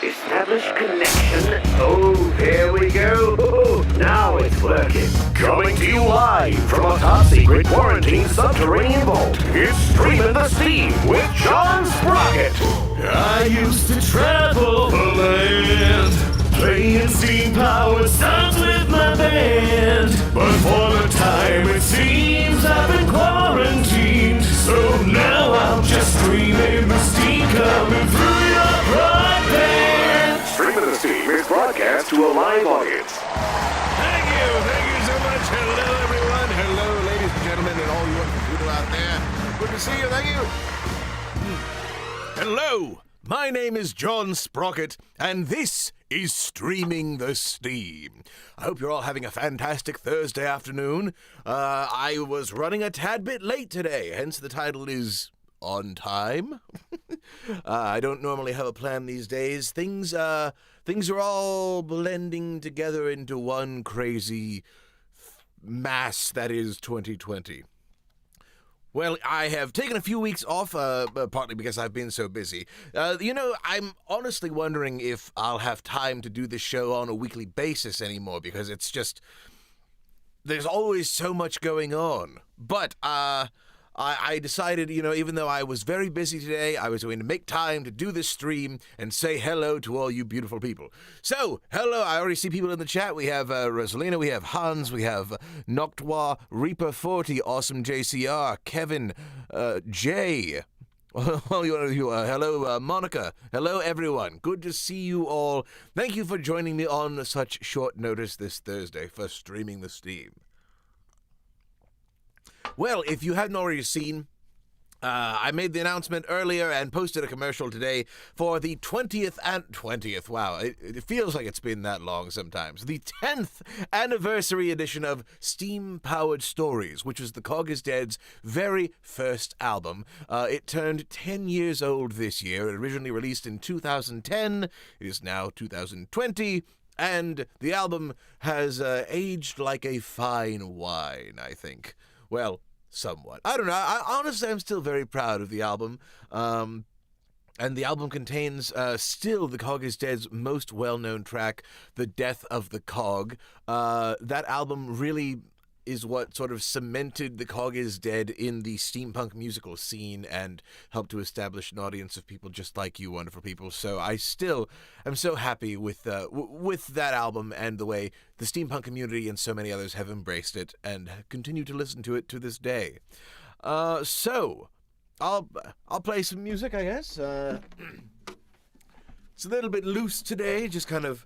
Establish connection. Oh, there we go. Now it's working. Coming to you live from a top-secret quarantine subterranean vault, it's Streaming the Steam with John Sprocket. I used to travel the land, playing steam-powered songs with my band. But for the time it seems I've been quarantined, so now I'm just streaming the steam coming through your broadband. Streaming the Steam is broadcast to a live audience. Thank you so much. Hello, everyone. Hello, ladies and gentlemen, and all you wonderful people out there. Good to see you. Thank you. Hello, my name is John Sprocket, and this is Streaming the Steam. I hope you're all having a fantastic Thursday afternoon. I was running a tad bit late today, hence the title is On Time. I don't normally have a plan these days. Things are all blending together into one crazy mass that is 2020. Well, I have taken a few weeks off, partly because I've been so busy. I'm honestly wondering if I'll have time to do this show on a weekly basis anymore, because it's just, there's always so much going on. But, I decided, even though I was very busy today, I was going to make time to do this stream and say hello to all you beautiful people. So, hello, I already see people in the chat. We have Rosalina, we have Hans, we have Noctua, Reaper40, Awesome JCR, Kevin, Jay. Hello, Monica. Hello, everyone. Good to see you all. Thank you for joining me on such short notice this Thursday for Streaming the Steam. Well, if you hadn't already seen, I made the announcement earlier and posted a commercial today for the 20th, wow, it feels like it's been that long sometimes, the 10th anniversary edition of Steam-Powered Stories, which was the Cog is Dead's very first album. It turned 10 years old this year. It originally released in 2010. It is now 2020. And the album has aged like a fine wine, I think. Well, somewhat. I don't know. Honestly, I'm still very proud of the album. And the album contains still the Cog is Dead's most well-known track, The Death of the Cog. That album really is what sort of cemented the Cog is Dead in the steampunk musical scene and helped to establish an audience of people just like you wonderful people. So I still am so happy with that album and the way the steampunk community and so many others have embraced it and continue to listen to it to this day. So I'll play some music, I guess. It's a little bit loose today, just kind of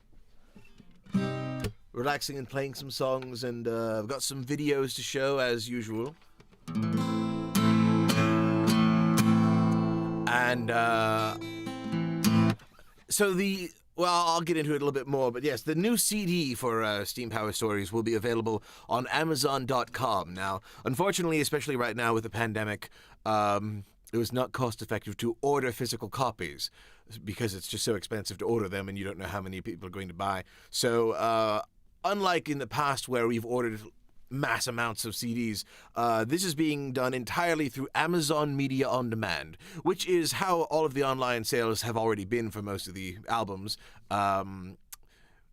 relaxing and playing some songs, and I've got some videos to show as usual. And I'll get into it a little bit more, but yes, the new CD for Steam Power Stories will be available on Amazon.com. Now, unfortunately, especially right now with the pandemic, it was not cost-effective to order physical copies because it's just so expensive to order them and you don't know how many people are going to buy. So, unlike in the past where we've ordered mass amounts of CDs, this is being done entirely through Amazon Media on Demand, which is how all of the online sales have already been for most of the albums. The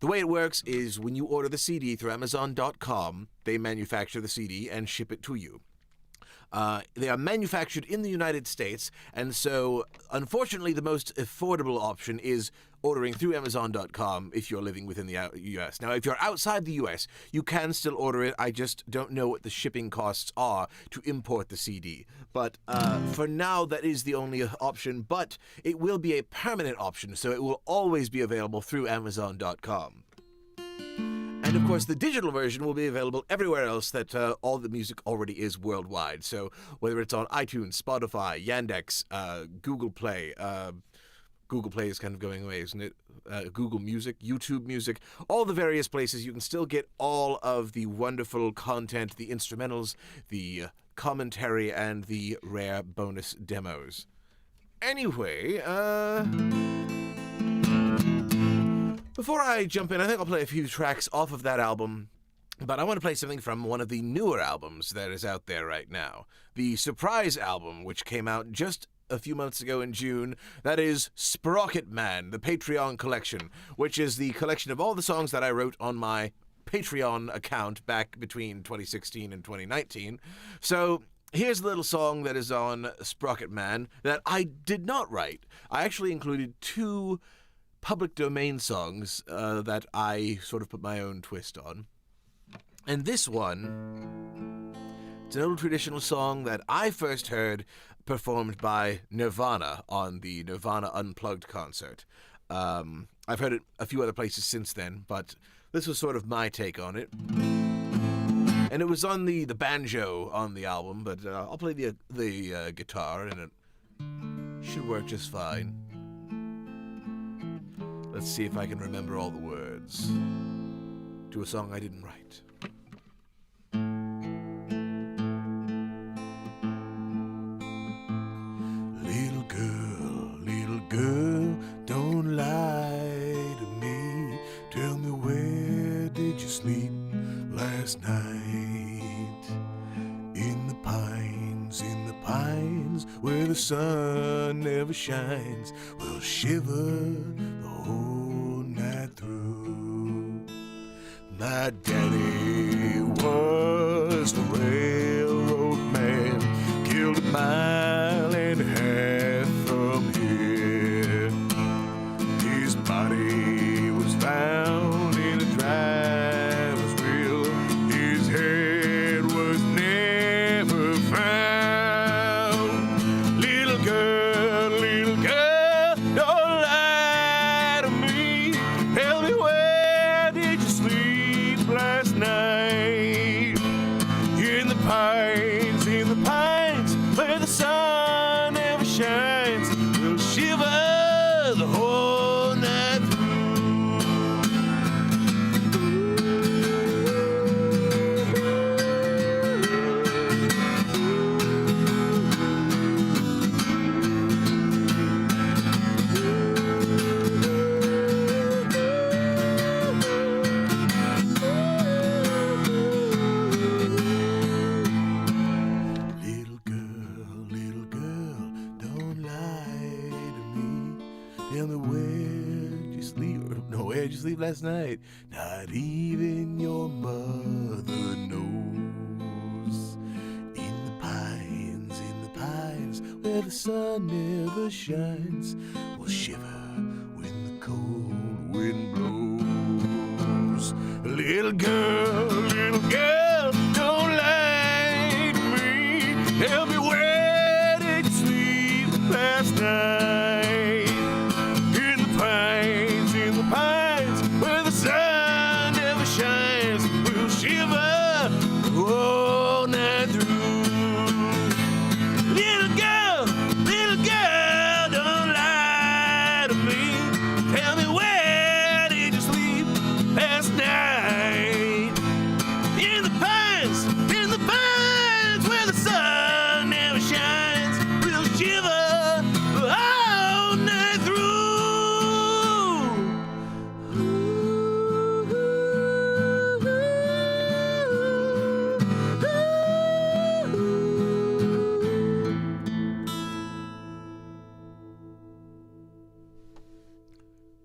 way it works is when you order the CD through Amazon.com, they manufacture the CD and ship it to you. They are manufactured in the United States, and so, unfortunately, the most affordable option is ordering through Amazon.com if you're living within the U.S. Now, if you're outside the U.S., you can still order it. I just don't know what the shipping costs are to import the CD. But for now, that is the only option, but it will be a permanent option, so it will always be available through Amazon.com. And, of course, the digital version will be available everywhere else that all the music already is worldwide. So whether it's on iTunes, Spotify, Yandex, Google Play, Google Play is kind of going away, isn't it? Google Music, YouTube Music, all the various places, you can still get all of the wonderful content, the instrumentals, the commentary, and the rare bonus demos. Anyway, before I jump in, I think I'll play a few tracks off of that album, but I want to play something from one of the newer albums that is out there right now. The Surprise album, which came out just a few months ago in June. That is Sprocket Man, the Patreon collection, which is the collection of all the songs that I wrote on my Patreon account back between 2016 and 2019. So here's a little song that is on Sprocket Man that I did not write. I actually included 2 public domain songs that I sort of put my own twist on. And this one, it's an old traditional song that I first heard performed by Nirvana on the Nirvana Unplugged concert. I've heard it a few other places since then, but this was sort of my take on it. And it was on the banjo on the album, but I'll play the guitar, and it should work just fine. Let's see if I can remember all the words to a song I didn't write. Little girl, don't lie to me. Tell me, where did you sleep last night? In the pines, where the sun never shines. We'll shiver the whole night through. My daddy was a railroad man, killed a mile and a half from here. His body was found in a driver's wheel. His head was never found. Little girl, don't lie to me. Tell me, where did you sleep last night? In the pines, where the sun never shines. We'll shiver the whole night Little girl, don't lie to me. Tell me, where'd you sleep? Where'd you sleep last night? Not even your mother knows. In the pines, where the sun never shines. We'll shiver when the cold wind blows. Little girl, don't lie to me. Tell me, where did you sleep last night? In the pines, where the sun never shines. We'll shiver the whole night through. Little girl, don't lie to me. Tell me, where did you sleep last night? In the pines, where the sun never shines. We'll shiver the whole night through.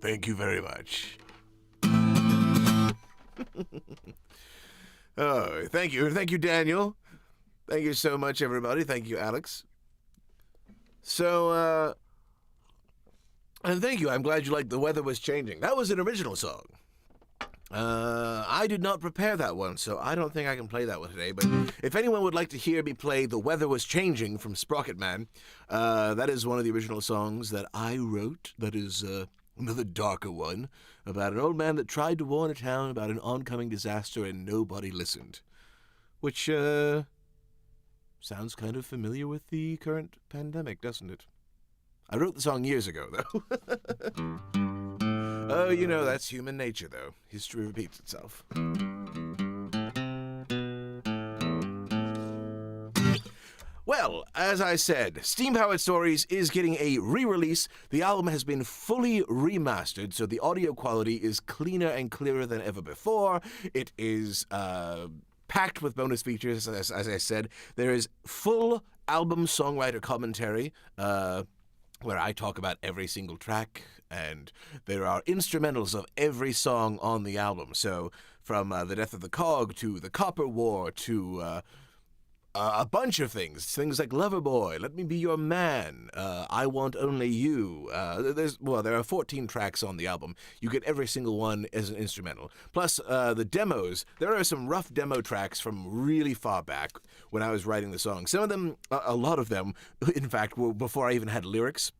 Thank you very much. Oh, thank you, Daniel. Thank you so much, everybody. Thank you, Alex. So, and thank you. I'm glad you liked The Weather Was Changing. That was an original song. I did not prepare that one, so I don't think I can play that one today. But if anyone would like to hear me play The Weather Was Changing from Sprocket Man, that is one of the original songs that I wrote. That is another darker one about an old man that tried to warn a town about an oncoming disaster and nobody listened. Which, sounds kind of familiar with the current pandemic, doesn't it? I wrote the song years ago, though. Oh, you know, that's human nature, though. History repeats itself. Well, as I said, Steam Powered Stories is getting a re-release. The album has been fully remastered, so the audio quality is cleaner and clearer than ever before. It is packed with bonus features, as I said. There is full album songwriter commentary, where I talk about every single track, and there are instrumentals of every song on the album. So from The Death of the Cog to The Copper War to a bunch of things like Loverboy, Let Me Be Your Man, I Want Only You. There are 14 tracks on the album. You get every single one as an instrumental. Plus, the demos, there are some rough demo tracks from really far back when I was writing the song. Some of them, a lot of them, in fact, were before I even had lyrics.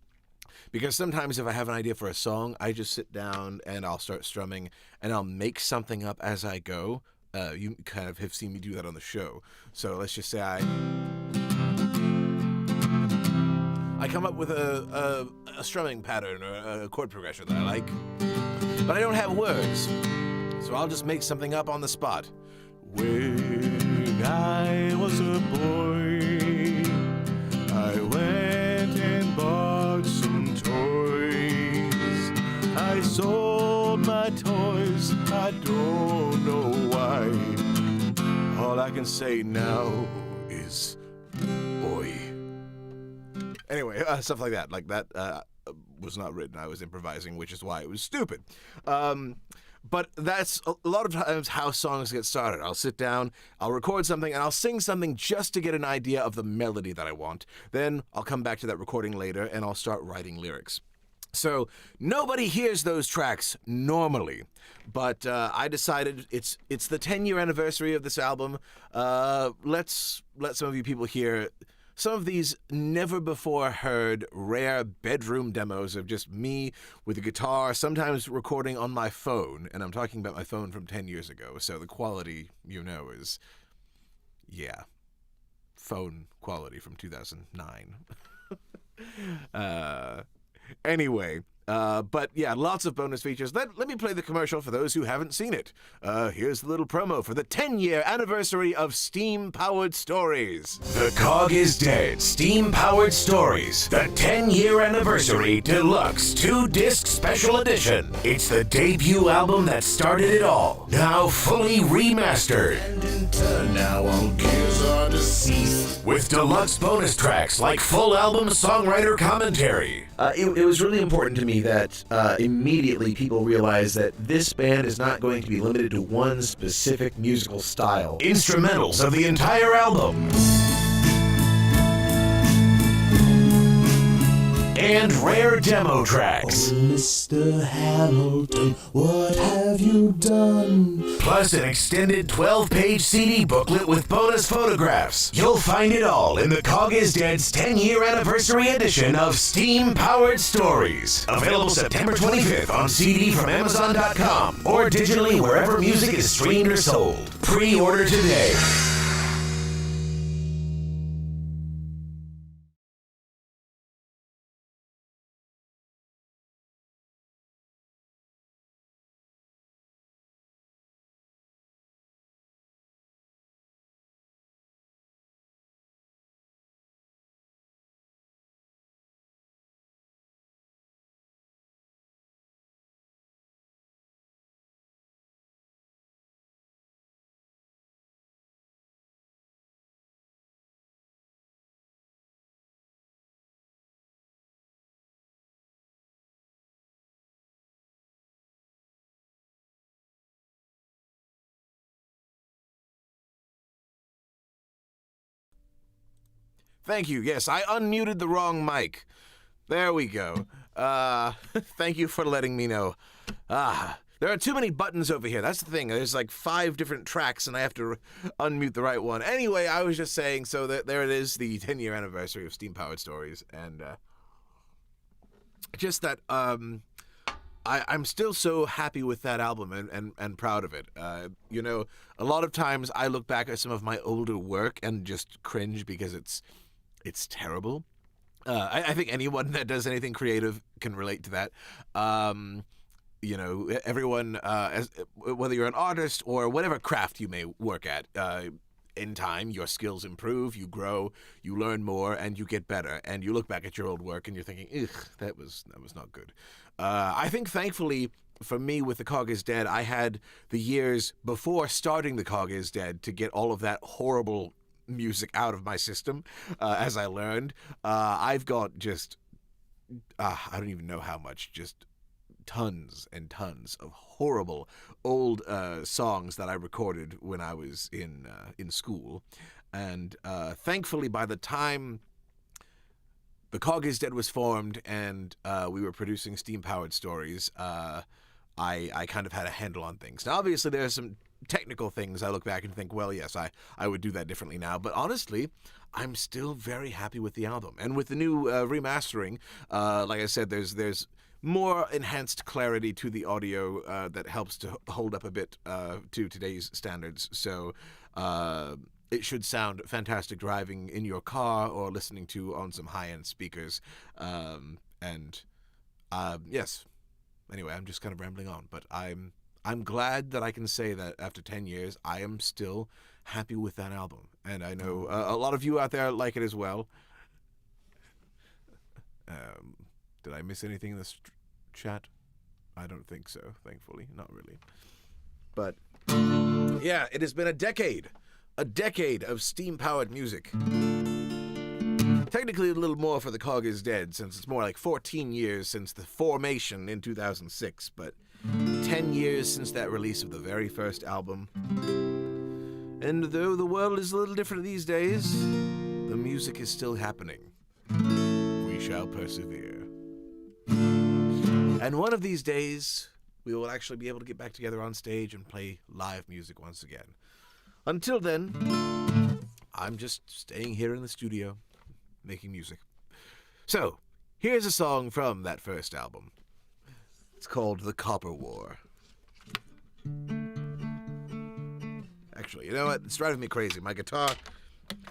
Because sometimes if I have an idea for a song, I just sit down and I'll start strumming and I'll make something up as I go. You kind of have seen me do that on the show. So let's just say I come up with a strumming pattern or a chord progression that I like, but I don't have words. So I'll just make something up on the spot. When I was a boy, I went and bought some toys. I sold my toys, I don't know why. All I can say now is, boy. Anyway, stuff like that. Like that was not written. I was improvising, which is why it was stupid. But that's a lot of times how songs get started. I'll sit down, I'll record something, and I'll sing something just to get an idea of the melody that I want. Then I'll come back to that recording later, and I'll start writing lyrics. So nobody hears those tracks normally, but I decided it's the 10-year anniversary of this album. Let's let some of you people hear some of these never-before-heard, rare bedroom demos of just me with a guitar, sometimes recording on my phone, and I'm talking about my phone from 10 years ago, so the quality, is, phone quality from 2009. Anyway, but yeah, lots of bonus features. Let me play the commercial for those who haven't seen it. Here's the little promo for the 10-year anniversary of Steam-Powered Stories. The Cog is Dead, Steam-Powered Stories, the 10-year anniversary deluxe 2-disc special edition. It's the debut album that started it all, now fully remastered. And in turn now all gears are deceased. With deluxe bonus tracks like full album songwriter commentary. It was really important to me that immediately people realized that this band is not going to be limited to one specific musical style. Instrumentals of the entire album. And rare demo tracks. Oh, Mr. Hamilton, what have you done? Plus an extended 12-page CD booklet with bonus photographs. You'll find it all in The Cog is Dead's 10-year anniversary edition of Steam-Powered Stories. Available September 25th on CD from Amazon.com or digitally wherever music is streamed or sold. Pre-order today. Thank you. Yes, I unmuted the wrong mic. There we go. Thank you for letting me know. There are too many buttons over here. That's the thing. There's like 5 different tracks, and I have to unmute the right one. Anyway, I was just saying, so that there it is, the 10-year anniversary of Steam-Powered Stories, and just that I'm still so happy with that album and proud of it. A lot of times I look back at some of my older work and just cringe because it's terrible. I think anyone that does anything creative can relate to that. Everyone, whether you're an artist or whatever craft you may work at, in time, your skills improve, you grow, you learn more, and you get better. And you look back at your old work and you're thinking, ugh, that was not good. I think, thankfully, for me with The Cog is Dead, I had the years before starting The Cog is Dead to get all of that horrible music out of my system as I learned. I've got just, I don't even know how much, just tons and tons of horrible old songs that I recorded when I was in school. And thankfully, by the time The Cog is Dead was formed and we were producing steam-powered stories, I kind of had a handle on things. Now, obviously, there are some technical things I look back and think, well, yes, I would do that differently now. But honestly, I'm still very happy with the album. And with the new remastering, like I said, there's more enhanced clarity to the audio that helps to hold up a bit to today's standards. So it should sound fantastic driving in your car or listening to on some high-end speakers. Yes. Anyway, I'm just kind of rambling on, but I'm glad that I can say that after 10 years, I am still happy with that album. And I know a lot of you out there like it as well. Did I miss anything in this chat? I don't think so, thankfully. Not really. But, yeah, it has been a decade of steam-powered music. Technically a little more for The Cog is Dead, since it's more like 14 years since the formation in 2006, but 10 years since that release of the very first album. And though the world is a little different these days, the music is still happening. We shall persevere. And one of these days, we will actually be able to get back together on stage and play live music once again. Until then, I'm just staying here in the studio, making music. So, here's a song from that first album. It's called The Copper War. Actually, you know what? It's driving me crazy. My guitar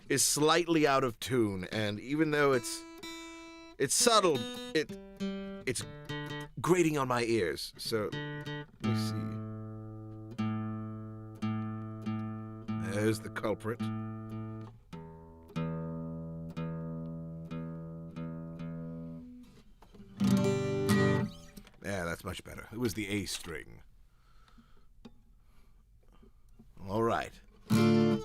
is slightly out of tune, and even though it's subtle, it's grating on my ears. So, let me see. There's the culprit. Yeah, that's much better. It was the A string. All right. 1,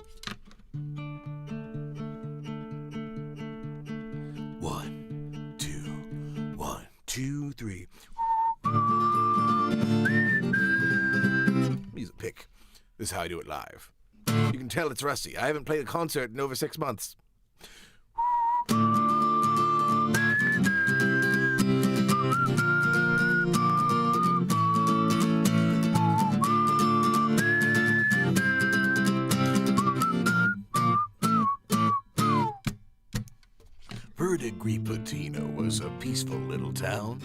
2, 1, 2, 3. Music pick. This is how I do it live. You can tell it's rusty. I haven't played a concert in over 6 months. Verdigris-Patina was a peaceful little town,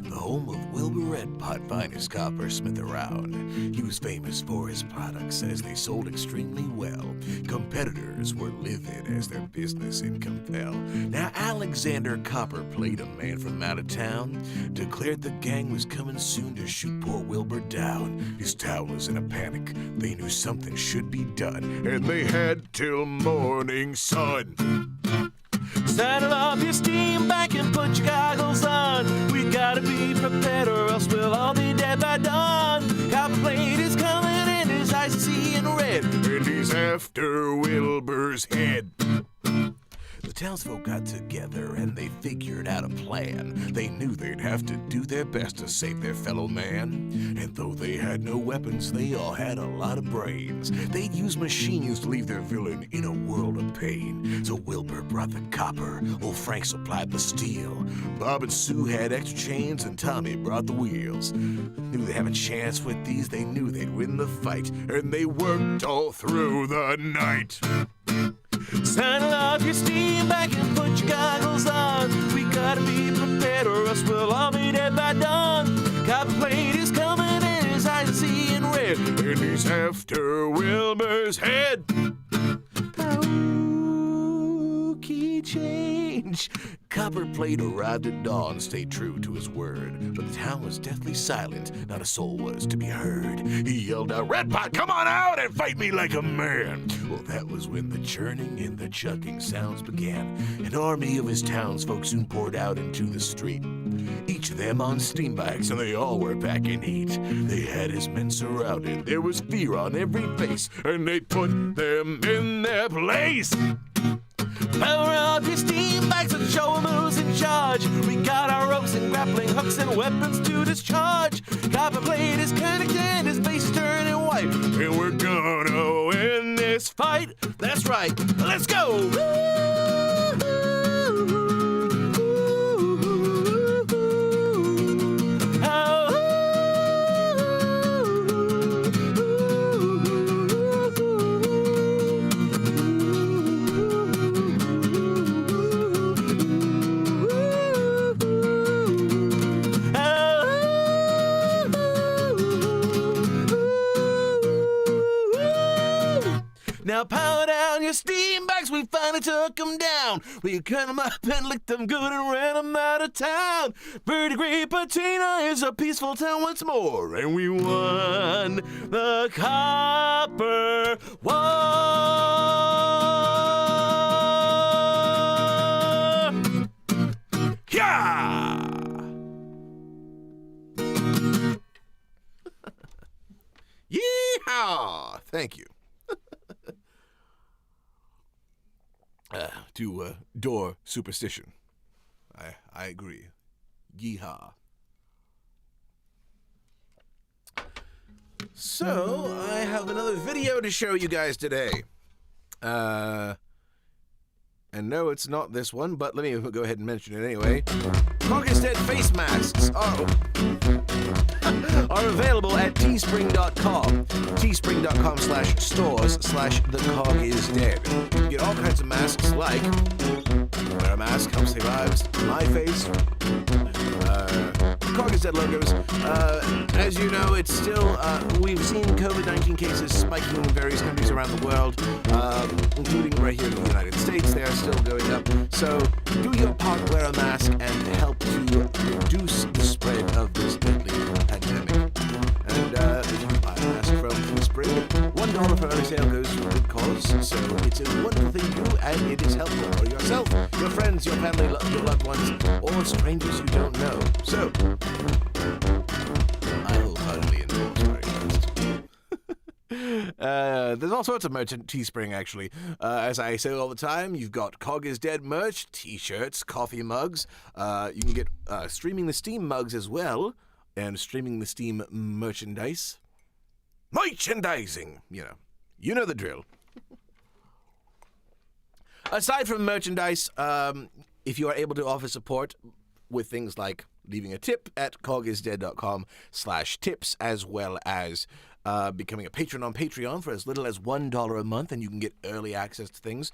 the home of Wilbur Redpot, finest coppersmith around. He was famous for his products as they sold extremely well. Competitors were livid as their business income fell. Now Alexander Copperplate, a man from out of town, declared the gang was coming soon to shoot poor Wilbur down. His town was in a panic. They knew something should be done, and they had till morning sun. Saddle up your steam back and put your goggles on. We gotta be prepared or else we'll all be dead by dawn. Copperplate is coming and his eyes are seeing red, and he's after Wilbur's head. The townsfolk got together and they figured out a plan. They knew they'd have to do their best to save their fellow man. And though they had no weapons, they all had a lot of brains. They'd use machines to leave their villain in a world of pain. So Wilbur brought the copper, old Frank supplied the steel. Bob and Sue had extra chains and Tommy brought the wheels. Knew they'd have a chance with these, they knew they'd win the fight. And they worked all through the night. Saddle up your steam back and put your goggles on. We gotta be prepared or else we'll all be dead by dawn. Copperplate is coming and his eyes are seeing red, and he's after Wilbur's head. Oh, key change. Copperplate arrived at dawn, stayed true to his word. But the town was deathly silent, not a soul was to be heard. He yelled out, "Red Pot, come on out and fight me like a man!" Well, that was when the churning and the chugging sounds began. An army of his townsfolk soon poured out into the street. Each of them on steam bikes, and they all were packing heat. They had his men surrounded, there was fear on every face, and they put them in their place. Power up your steam bikes and show 'em who's in charge. We got our ropes and grappling hooks and weapons to discharge. Copperplate is Koenig and his face is turning white. And we're gonna win this fight. That's right, let's go! Now power down your steam bikes, we finally took them down. We cut them up and licked them good and ran them out of town. Verdigris Patina is a peaceful town once more, and we won the Copper War. Yeah! Yeehaw! Thank you. To door superstition. I agree. Yeehaw. So, I have another video to show you guys today. And no, it's not this one, but let me go ahead and mention it anyway. Cog is Dead face masks are available at teespring.com. teespring.com/stores/thecogIsDead. You can get all kinds of masks like wear a mask, helps save lives, my face, Cog is Dead logos. As you know, it's still, we've seen COVID-19 cases spiking in various countries around the world, including right here in the United States. They are still going up. So do your part, wear a mask, and help to reduce the spread of this deadly pandemic. And if you buy a mask from Teespring, $1 for early sale goes to a good cause. So it's a wonderful thing to do, and it is helpful for yourself, your friends, your family, your loved ones, or strangers you don't know. So I wholeheartedly endorse wearing masks. There's all sorts of merch at Teespring, actually. As I say all the time, you've got Cog is Dead merch, t-shirts, coffee mugs. You can get Streaming the Steam mugs as well, and Streaming the Steam merchandise. Merchandising! You know the drill. Aside from merchandise, if you are able to offer support with things like leaving a tip at cogisdead.com/tips, as well as becoming a patron on Patreon for as little as $1 a month, and you can get early access to things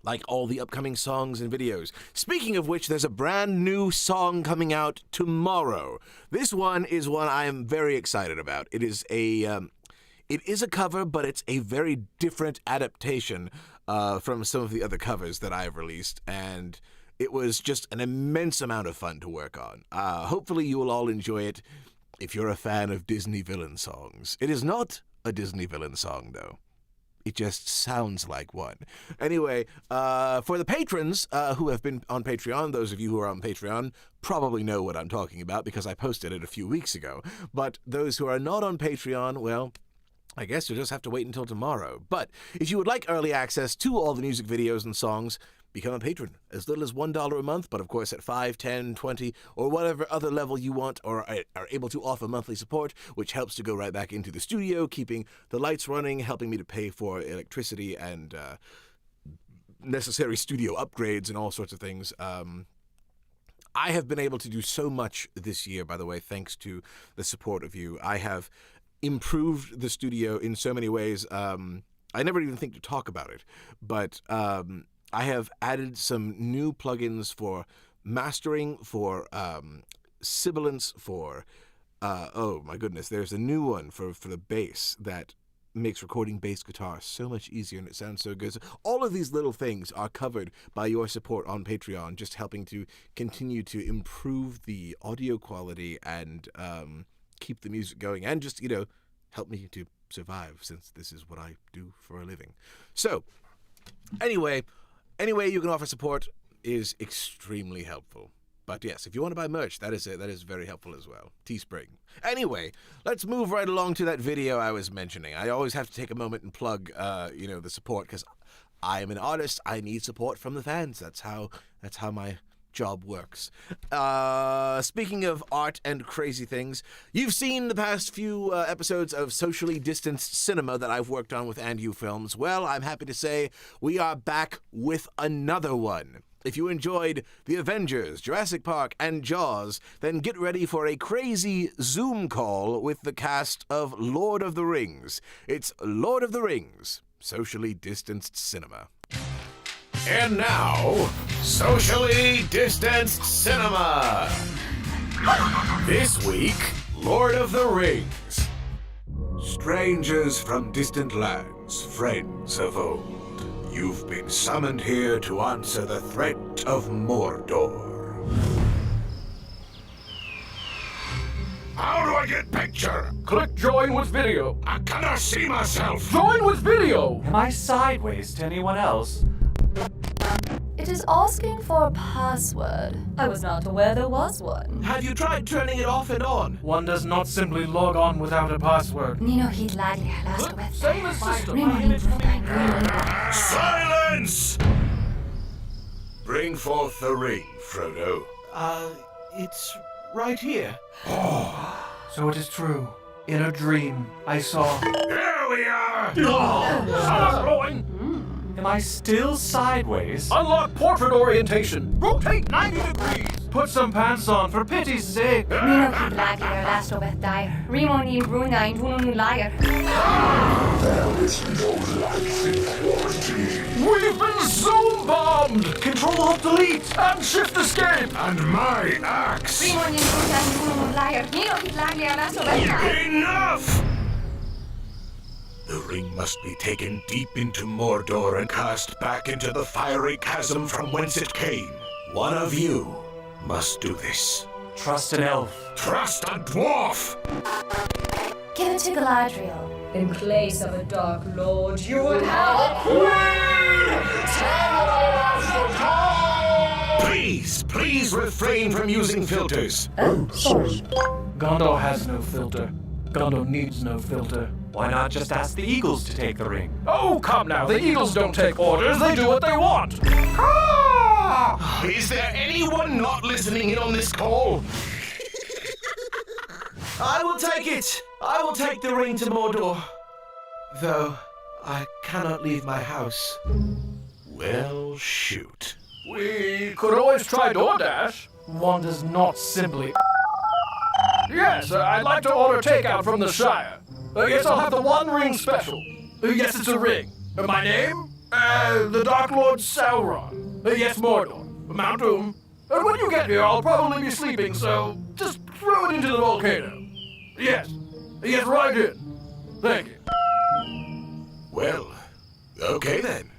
like all the upcoming songs and videos. Speaking of which, there's a brand new song coming out tomorrow. This one is one I am very excited about. It is a cover, but it's a very different adaptation from some of the other covers that I've released, and it was just an immense amount of fun to work on. Hopefully you will all enjoy it if you're a fan of Disney villain songs. It is not a Disney villain song, though. It just sounds like one. Anyway, for the patrons who have been on Patreon, those of you who are on Patreon probably know what I'm talking about because I posted it a few weeks ago. But those who are not on Patreon, well, I guess you'll just have to wait until tomorrow. But if you would like early access to all the music videos and songs, become a patron. As little as $1 a month, but of course at $5, $10, $20, or whatever other level you want or are able to offer monthly support, which helps to go right back into the studio, keeping the lights running, helping me to pay for electricity and necessary studio upgrades and all sorts of things. I have been able to do so much this year, by the way, thanks to the support of you. I have improved the studio in so many ways. I never even think to talk about it, but I have added some new plugins for mastering, for sibilance, for oh my goodness, there's a new one for the bass that makes recording bass guitar so much easier and it sounds so good. So all of these little things are covered by your support on Patreon, just helping to continue to improve the audio quality and keep the music going and just, help me to survive, since this is what I do for a living. So, anyway, any way you can offer support is extremely helpful. But yes, if you want to buy merch, that is very helpful as well. Teespring. Anyway, let's move right along to that video I was mentioning. I always have to take a moment and plug, the support, because I am an artist. I need support from the fans. That's how my job works. Speaking of art and crazy things, you've seen the past few episodes of Socially Distanced Cinema that I've worked on with AndU Films. Well, I'm happy to say we are back with another one. If you enjoyed The Avengers, Jurassic Park, and Jaws, then get ready for a crazy Zoom call with the cast of Lord of the Rings. It's Lord of the Rings, Socially Distanced Cinema. And now, Socially Distanced Cinema. This week, Lord of the Rings. Strangers from distant lands, friends of old, you've been summoned here to answer the threat of Mordor. How do I get picture? Click join with video. I cannot see myself. Join with video! Am I sideways to anyone else? It is asking for a password. I was not aware there was one. Have you tried turning it off and on? One does not simply log on without a password. Nino hit ladia last with Same as system. Silence! Bring forth the ring, Frodo. It's right here. So it is true. In a dream, I saw... Here we are! Stop blowing! Am I still sideways? Unlock portrait orientation. Rotate 90 degrees. Put some pants on, for pity's sake. Nino hit ladia last with dire. Remo ni bruna in tununu liar. We've been Zoom bombed! Control-Alt-Delete! And shift escape! And my axe! Remo ni bruna in tununu liar. Nino hit ladia last with dire. Enough! The ring must be taken deep into Mordor and cast back into the fiery chasm from whence it came. One of you must do this. Trust an elf. Trust a dwarf! Give it to Galadriel. In place of a Dark Lord, you would have a Please refrain from using filters. Oh, sorry. Gondor has no filter. Gondor needs no filter. Why not just ask the Eagles to take the ring? Oh, come now. The Eagles don't take orders. They do what they want. Is there anyone not listening in on this call? I will take it! I will take the ring to Mordor. Though, I cannot leave my house. Well, shoot. We could always try DoorDash. One does not simply... Yes, I'd like to order takeout from the Shire. Yes, I'll have the One Ring special. Yes, it's a ring. My name? The Dark Lord Sauron. Yes, Mordor. Mount Doom. When you get here, I'll probably be sleeping, so just throw it into the volcano. Yes. Yes, right in. Thank you. Well, okay then.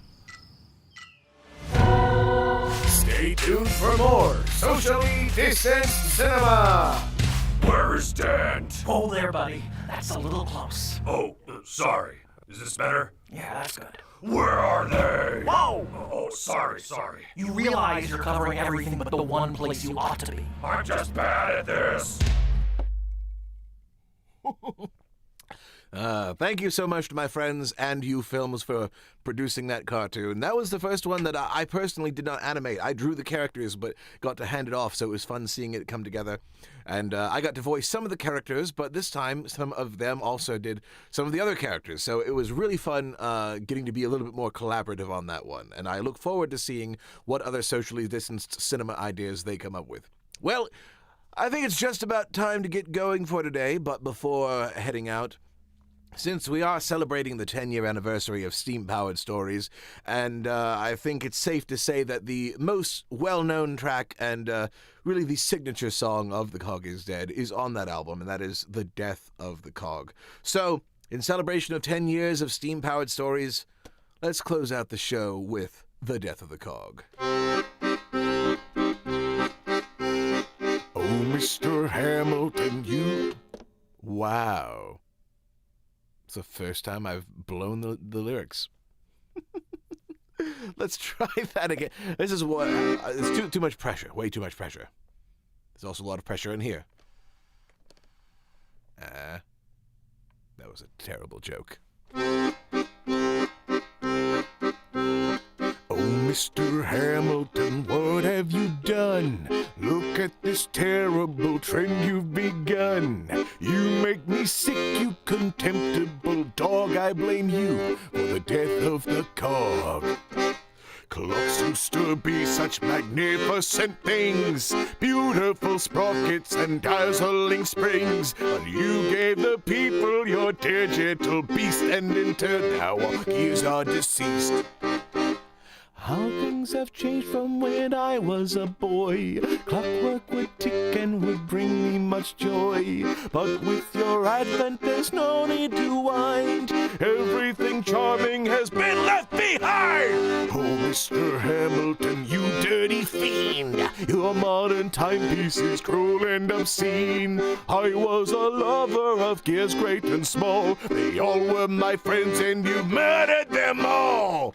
Stay tuned for more Socially Distanced Cinema. Where's Dent? Whoa there, buddy. That's a little close. Oh, sorry. Is this better? Yeah, that's good. Where are they? Whoa! Oh, sorry. You realize you're covering everything but the one place you ought to be. I'm just bad at this. Thank you so much to my friends AndU Films for producing that cartoon. That was the first one that I personally did not animate. I drew the characters, but got to hand it off, so it was fun seeing it come together. And I got to voice some of the characters, but this time some of them also did some of the other characters. So it was really fun getting to be a little bit more collaborative on that one. And I look forward to seeing what other socially distanced cinema ideas they come up with. Well, I think it's just about time to get going for today, but before heading out, since we are celebrating the 10-year anniversary of steam-powered stories, and I think it's safe to say that the most well-known track and really the signature song of The Cog is Dead is on that album, and that is The Death of the Cog. So, In celebration of 10 years of steam-powered stories, let's close out the show with The Death of the Cog. Oh, Mr. Hamilton, you... Wow. It's the first time I've blown the lyrics. Let's try that again. This is what... it's too much pressure. Way too much pressure. There's also a lot of pressure in here. That was a terrible joke. Oh, Mr. Hamilton, what have you done? Look at this terrible trend you've begun. You make me sick, you contemptible dog. I blame you for the death of the cog. Clocks used to be such magnificent things, beautiful sprockets and dazzling springs. But you gave the people your digital beast, and in turn now our gears are deceased. How things have changed from when I was a boy. Clockwork would tick and would bring me much joy. But with your advent, there's no need to wind. Everything charming has been left behind. Oh, Mr. Hamilton, you dirty fiend. Your modern timepiece is cruel and obscene. I was a lover of gears great and small. They all were my friends and you murdered them all.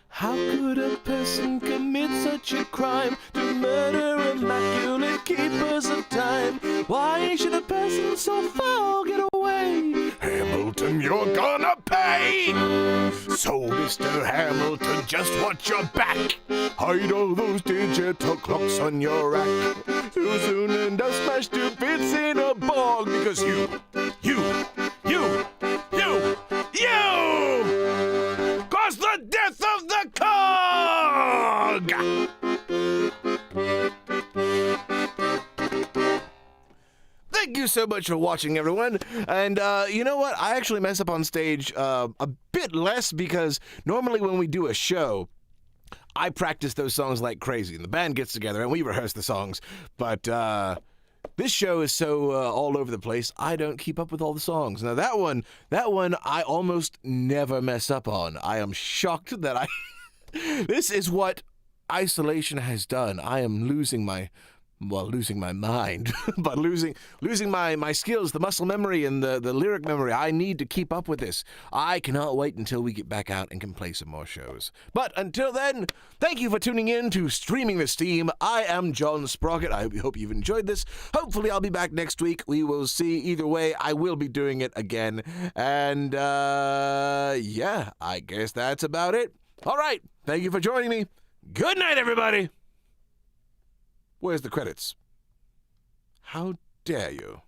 How could a person commit such a crime to murder immaculate keepers of time? Why should a person so foul get away? Hamilton, you're gonna pay! So, Mr. Hamilton, just watch your back. Hide all those digital clocks on your rack. Too soon and I'll smash to bits in a bog. Because you caused the death of the cog! Thank you so much for watching, everyone. And you know what? I actually mess up on stage a bit less because normally when we do a show, I practice those songs like crazy. And the band gets together and we rehearse the songs. But this show is so all over the place, I don't keep up with all the songs. Now that one I almost never mess up on. I am shocked that I... This is what isolation has done. I am losing my mind, but losing my skills, the muscle memory and the lyric memory. I need to keep up with this. I cannot wait until we get back out and can play some more shows. But until then, thank you for tuning in to Streaming the Steam. I am John Sprocket. I hope you've enjoyed this. Hopefully I'll be back next week. We will see. Either way, I will be doing it again. And yeah, I guess that's about it. All right. Thank you for joining me. Good night, everybody. Where's the credits? How dare you?